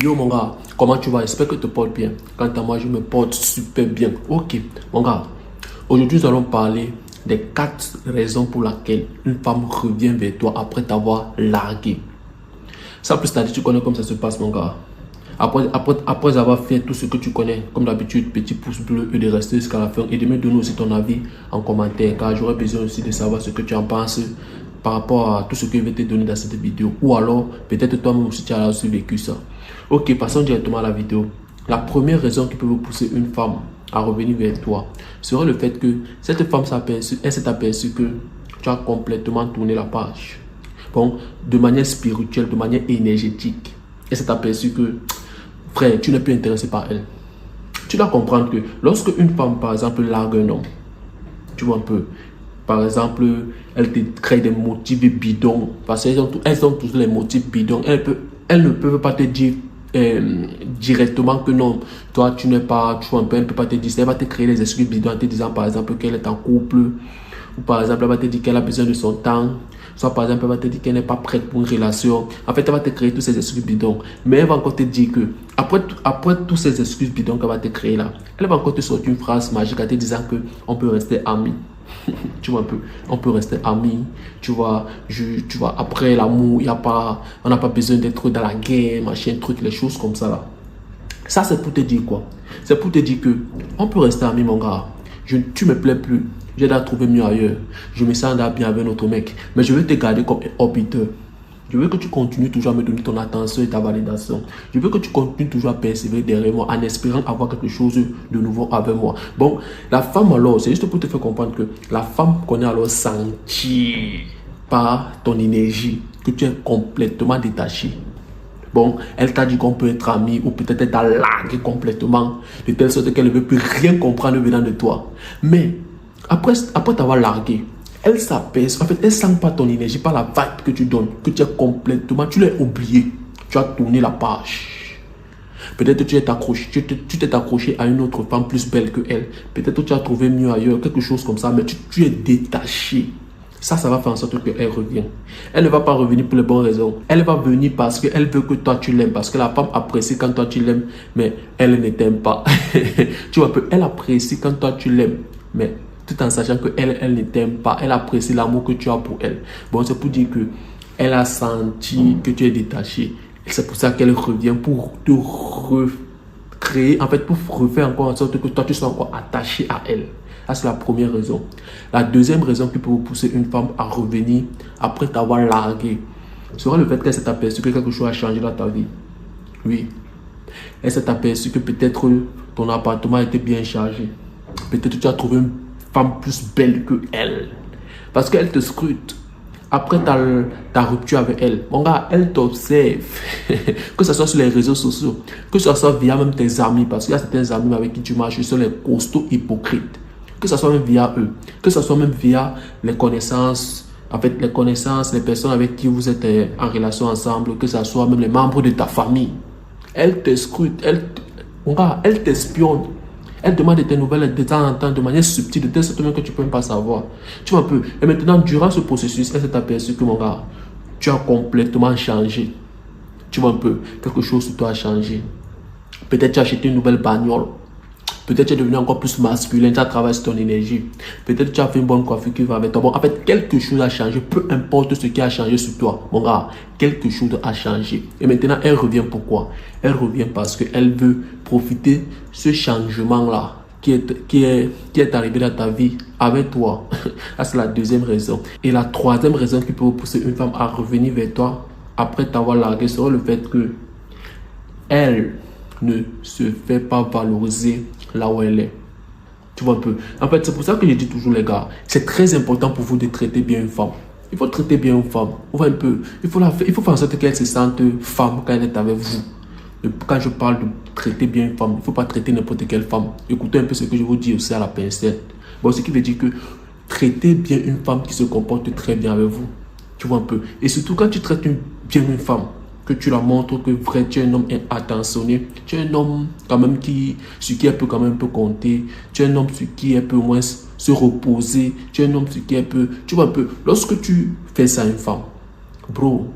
Yo mon gars, comment tu vas? J'espère que tu te portes bien. Quant à moi, je me porte super bien. Ok, mon gars, aujourd'hui nous allons parler des 4 raisons pour lesquelles une femme revient vers toi après t'avoir largué. Ça plus c'est-à-dire, tu connais comment ça se passe mon gars. Après avoir fait tout ce que tu connais, comme d'habitude, petit pouce bleu et de rester jusqu'à la fin et de me donner aussi ton avis en commentaire car j'aurais besoin aussi de savoir ce que tu en penses par rapport à tout ce que je vais te donner dans cette vidéo. Ou alors, peut-être toi-même aussi tu as aussi vécu ça. Ok, passons directement à la vidéo. La première raison qui peut vous pousser une femme à revenir vers toi serait le fait que cette femme s'est aperçue que tu as complètement tourné la page. Bon, de manière spirituelle, de manière énergétique. Elle s'est aperçue que, frère, tu n'es plus intéressé par elle. Tu dois comprendre que lorsque une femme, par exemple, largue un homme, tu vois un peu, par exemple, elle te crée des motifs bidons, parce qu'elles ont tous les motifs bidons. Elles ne peuvent pas te dire directement que non, toi tu n'es pas, tu vois un peu, elle ne peut pas te dire ça. Elle va te créer des excuses bidons en te disant par exemple qu'elle est en couple, ou par exemple elle va te dire qu'elle a besoin de son temps, soit par exemple elle va te dire qu'elle n'est pas prête pour une relation. En fait elle va te créer tous ces excuses bidons, mais elle va encore te dire que après tous ces excuses bidons qu'elle va te créer là, elle va encore te sortir une phrase magique en te disant que on peut rester amis. Tu vois un peu, on peut rester amis, tu vois, après l'amour, on n'a pas besoin d'être dans la guerre, machin, truc, les choses comme ça là. Ça c'est pour te dire quoi? C'est pour te dire que on peut rester amis mon gars, tu me plais plus, j'ai déjà trouvé mieux ailleurs, je me sens bien avec notre mec, mais je vais te garder comme orbiteur. Je veux que tu continues toujours à me donner ton attention et ta validation. Je veux que tu continues toujours à persévérer derrière moi en espérant avoir quelque chose de nouveau avec moi. Bon, la femme alors, c'est juste pour te faire comprendre que la femme connaît alors sentir par ton énergie que tu es complètement détaché. Bon, elle t'a dit qu'on peut être amis ou peut-être elle t'a largué complètement de telle sorte qu'elle ne veut plus rien comprendre venant de toi. Mais après t'avoir largué, elle s'apaise, en fait, elle sent pas ton énergie, pas la vibe que tu donnes, que tu es complètement, tu l'as oublié, tu as tourné la page. Peut-être tu t'es accroché à une autre femme plus belle que elle. Peut-être tu as trouvé mieux ailleurs, quelque chose comme ça, mais tu es détaché. Ça va faire en sorte qu'elle revienne. Elle ne va pas revenir pour les bonnes raisons. Elle va venir parce qu'elle veut que toi tu l'aimes. Parce que la femme apprécie quand toi tu l'aimes, mais elle ne t'aime pas. Tu vois un peu, elle apprécie quand toi tu l'aimes, mais tout en sachant qu'elle ne t'aime pas, elle apprécie l'amour que tu as pour elle. Bon, c'est pour dire que elle a senti que tu es détaché. C'est pour ça qu'elle revient pour te recréer, en fait, pour refaire encore en sorte que toi, tu sois encore attaché à elle. Ça, c'est la première raison. La deuxième raison qui peut vous pousser une femme à revenir après t'avoir largué sera le fait qu'elle s'est aperçue que quelque chose a changé dans ta vie. Oui. Elle s'est aperçue que peut-être ton appartement était bien chargé. Peut-être que tu as trouvé une femme plus belle que elle. Parce qu'elle te scrute. Après ta rupture avec elle, mon gars, elle t'observe. Que ce soit sur les réseaux sociaux, que ce soit via même tes amis, parce qu'il y a certains amis avec qui tu marches, ils sont les costauds hypocrites. Que ce soit même via eux, que ce soit même via les connaissances, en fait, les connaissances, les personnes avec qui vous êtes en relation ensemble, que ce soit même les membres de ta famille. Elle te scrute, mon gars, elle t'espionne. Elle demande de tes nouvelles de temps en temps de manière subtile, de telle sorte que tu ne peux même pas savoir. Tu vois un peu. Et maintenant, durant ce processus, elle s'est aperçue que mon gars, tu as complètement changé. Tu vois un peu. Quelque chose sur toi a changé. Peut-être tu as acheté une nouvelle bagnole. Peut-être tu es devenu encore plus masculin, tu as travaillé sur ton énergie. Peut-être tu as fait une bonne coiffure qui va avec toi. Bon, en fait, quelque chose a changé. Peu importe ce qui a changé sur toi. Mon gars, quelque chose a changé. Et maintenant, elle revient pourquoi? Elle revient parce qu'elle veut profiter de ce changement-là qui est arrivé dans ta vie avec toi. Ça, c'est la deuxième raison. Et la troisième raison qui peut pousser une femme à revenir vers toi après t'avoir largué sera le fait que elle ne se fait pas valoriser là où elle est. Tu vois un peu. En fait, c'est pour ça que je dis toujours les gars, c'est très important pour vous de traiter bien une femme. Il faut traiter bien une femme. On va un peu. Il faut faire en sorte qu'elle se sente femme quand elle est avec vous. Et quand je parle de traiter bien une femme, il ne faut pas traiter n'importe quelle femme. Écoutez un peu ce que je vous dis aussi à la pincette. Bon, ce qui veut dire que traitez bien une femme qui se comporte très bien avec vous. Tu vois un peu. Et surtout quand tu traites bien une femme, que tu la montres que vrai, tu es un homme attentionné, tu es un homme quand même sur qui elle peut quand même un peu compter, tu es un homme sur qui elle peut au moins se reposer, tu es un homme sur qui elle peut, tu vois un peu, lorsque tu fais ça à une femme, bro,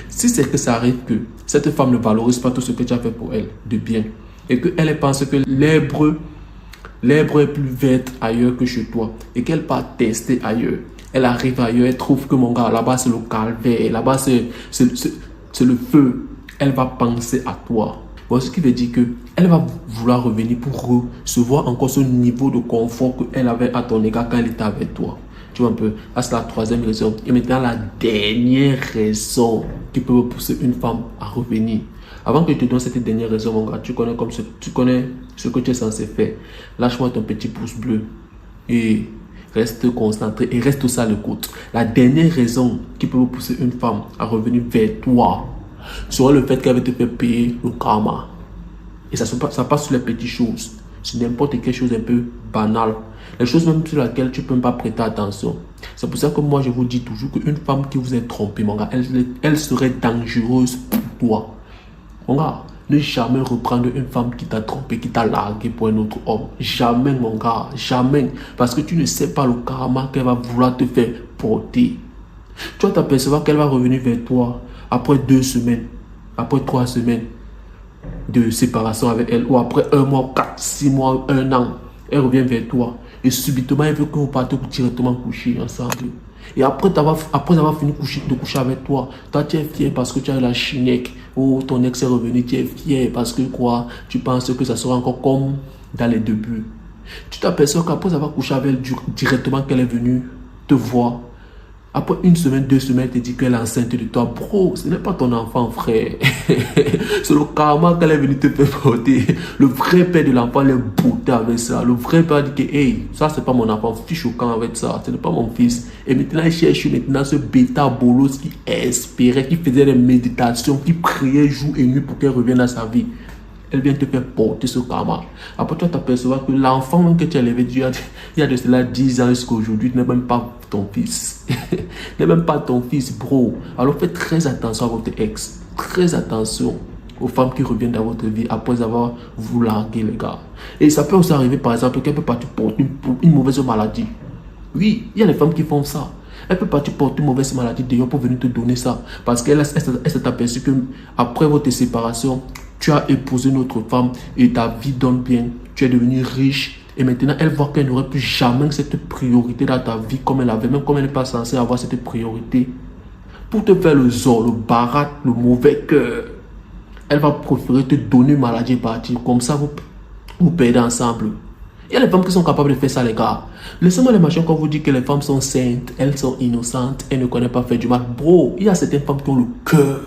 si c'est que ça arrive que cette femme ne valorise pas tout ce que tu as fait pour elle de bien. Et qu'elle pense que l'herbe est plus verte ailleurs que chez toi. Et qu'elle part tester ailleurs. Elle arrive ailleurs, elle trouve que mon gars, là-bas c'est le calvaire, là-bas c'est le feu. Elle va penser à toi. Bon, ce qui veut dire qu'elle va vouloir revenir pour recevoir encore ce niveau de confort qu'elle avait à ton égard quand elle était avec toi. Tu vois un peu, là c'est la troisième raison. Et maintenant la dernière raison qui peut pousser une femme à revenir. Avant que je te donne cette dernière raison, mon gars, tu connais ce que tu es censé faire. Lâche-moi ton petit pouce bleu et reste concentré et reste aussi à l'écoute. La dernière raison qui peut pousser une femme à revenir vers toi sera le fait qu'elle va te faire payer le karma. Et ça passe sur les petites choses. C'est n'importe quelle chose un peu banale. Les choses même sur lesquelles tu ne peux pas prêter attention. C'est pour ça que moi je vous dis toujours qu'une femme qui vous est trompée, mon gars, elle serait dangereuse pour toi. Mon gars, ne jamais reprendre une femme qui t'a trompé, qui t'a largué pour un autre homme. Jamais, mon gars, jamais. Parce que tu ne sais pas le karma qu'elle va vouloir te faire porter. Tu vas t'apercevoir qu'elle va revenir vers toi après 2 semaines, après 3 semaines de séparation avec elle, ou après 1 mois, 4, 6 mois, 1 an. Elle revient vers toi et subitement elle veut que vous partez directement coucher ensemble. Et après avoir fini de coucher avec toi, tu es fier parce que tu as eu la chinec. Oh, ton ex est revenu, tu es fier parce que quoi, tu penses que ça sera encore comme dans les débuts. Tu t'aperçois qu'après avoir couché avec elle directement qu'elle est venue te voir, après 1 semaine, 2 semaines, elle te dit qu'elle est enceinte de toi. Bro, ce n'est pas ton enfant, frère. C'est le karma qu'elle est venue te faire porter. Le vrai père de l'enfant l'a bouté avec ça. Le vrai père dit que, hey, ça c'est pas mon enfant, fiche au camp avec ça. Ce n'est pas mon fils. Et maintenant, il cherche maintenant ce bêta bolos qui espérait, qui faisait des méditations, qui priait jour et nuit pour qu'elle revienne à sa vie. Elle vient te faire porter ce karma. Après, tu vas t'apercevoir que l'enfant que tu as élevé, il y a de cela 10 ans jusqu'à aujourd'hui, n'est même pas ton fils. N'est même pas ton fils, bro. Alors faites très attention à votre ex. Très attention aux femmes qui reviennent dans votre vie après avoir vous largué, les gars. Et ça peut aussi arriver, par exemple, qu'elle peut partir porter une mauvaise maladie. Oui, il y a des femmes qui font ça. Elle peut partir porter une mauvaise maladie d'ailleurs pour venir te donner ça. Parce qu'elle s'est aperçue qu'après votre séparation, tu as épousé une autre femme et ta vie donne bien. Tu es devenu riche. Et maintenant, elle voit qu'elle n'aurait plus jamais cette priorité dans ta vie comme elle avait. Même comme elle n'est pas censée avoir cette priorité. Pour te faire le zor, le barat, le mauvais cœur. Elle va préférer te donner une maladie et partir. Comme ça, vous perdez ensemble. Il y a les femmes qui sont capables de faire ça, les gars. Laissez-moi les machins quand vous dites que les femmes sont saintes, elles sont innocentes, elles ne connaissent pas faire du mal. Bro, il y a certaines femmes qui ont le cœur.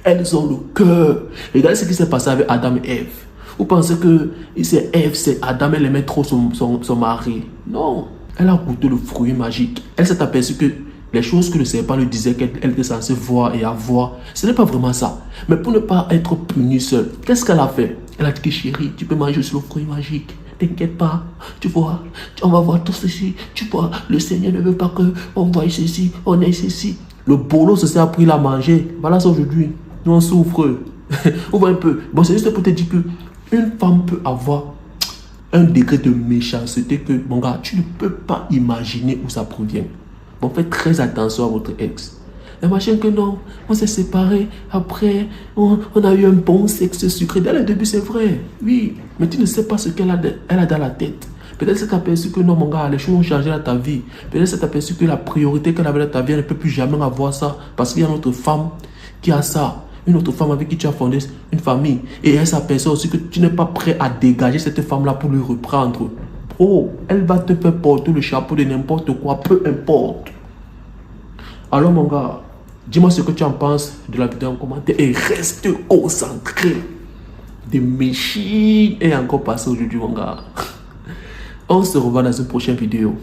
Elles ont le cœur. Regardez ce qui s'est passé avec Adam et Ève. Vous pensez que c'est Ève, c'est Adam, elle aimait trop son mari. Non. Elle a goûté le fruit magique. Elle s'est aperçue que les choses que le serpent lui disait qu'elle était censée voir et avoir, ce n'est pas vraiment ça. Mais pour ne pas être punie seule, qu'est-ce qu'elle a fait? Elle a dit que chérie, tu peux manger sur le fruit magique. T'inquiète pas, tu vois, on va voir tout ceci. Tu vois, le Seigneur ne veut pas qu'on voie ceci, on ait ceci. Le bolos s'est appris à manger. Voilà ça aujourd'hui. Nous on souffre. On voit un peu. Bon, c'est juste pour te dire que une femme peut avoir un degré de méchanceté que, mon gars, tu ne peux pas imaginer où ça provient. Bon, faites très attention à votre ex. La machine que non, on s'est séparés. Après, on a eu un bon sexe sucré. Dès le début, c'est vrai. Oui, mais tu ne sais pas ce qu'elle a dans la tête. Peut-être que tu as aperçu que non, mon gars, les choses ont changé dans ta vie. Peut-être que tu as aperçu que la priorité qu'elle avait dans ta vie, elle ne peut plus jamais avoir ça. Parce qu'il y a une autre femme qui a ça. Une autre femme avec qui tu as fondé une famille. Et elle s'aperçoit aussi que tu n'es pas prêt à dégager cette femme-là pour lui reprendre. Oh, elle va te faire porter le chapeau de n'importe quoi, peu importe. Alors mon gars, dis-moi ce que tu en penses de la vidéo en commentaire et reste concentré. Des machines et encore passé aujourd'hui mon gars. On se revoit dans une prochaine vidéo.